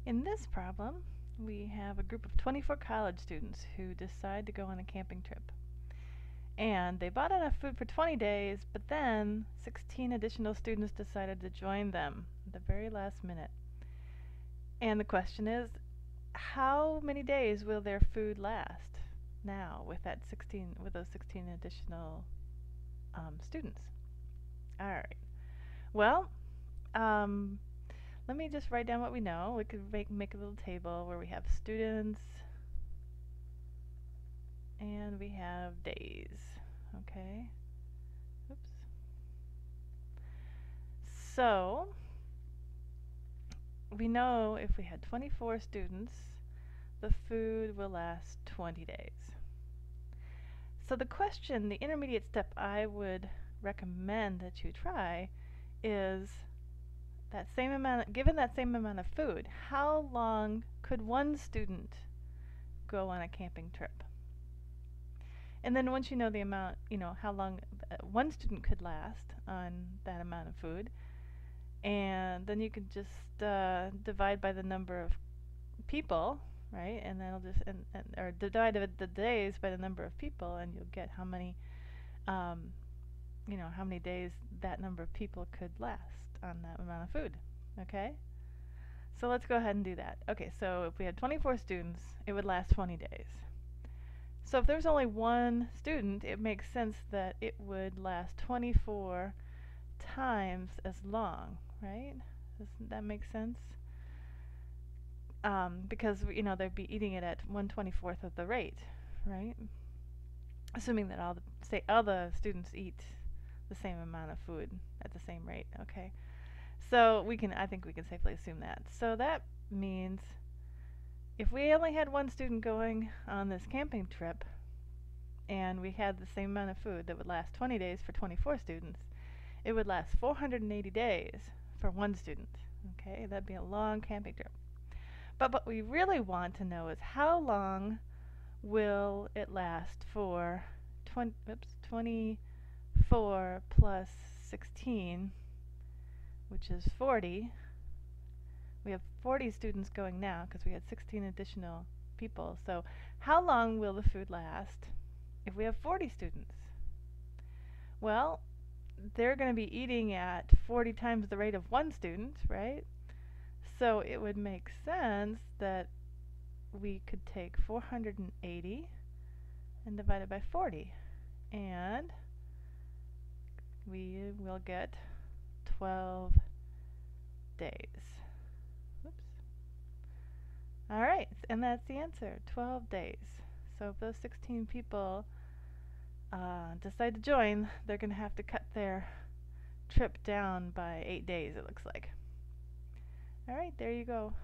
In this problem, we have a group of 24 college students who decide to go on a camping trip. And they bought enough food for 20 days, but then 16 additional students decided to join them at the very last minute. And the question is, how many days will their food last now with those 16 additional students? All right. Well, um, let me just write down what we know. We could make a little table where we have students and we have days. Okay. Oops. So, we know if we had 24 students, the food will last 20 days. So the question, the intermediate step I would recommend that you try is given that same amount of food, how long could one student go on a camping trip? And then once you know the amount, how long one student could last on that amount of food, and then you can just divide by the number of people, right? And then or divide the days by the number of people, and you'll get how many days that number of people could last on that amount of food. Okay? So let's go ahead and do that. Okay, so if we had 24 students, it would last 20 days. So if there's only one student, it makes sense that it would last 24 times as long, right? Doesn't that make sense? Because they'd be eating it at 1/24th of the rate, right? Assuming that all the students eat the same amount of food at the same rate. Okay, so I think we can safely assume that. So that means if we only had one student going on this camping trip, and we had the same amount of food that would last 20 days for 24 students, it would last 480 days for one student. Okay, that'd be a long camping trip. But what we really want to know is how long will it last for 24 plus 16, which is 40. We have 40 students going now because we had 16 additional people. So how long will the food last if we have 40 students? Well, they're going to be eating at 40 times the rate of one student, right? So it would make sense that we could take 480 and divide it by 40. And we will get 12 days. Oops. All right, and that's the answer, 12 days. So if those 16 people decide to join, they're going to have to cut their trip down by 8 days, it looks like. All right, there you go.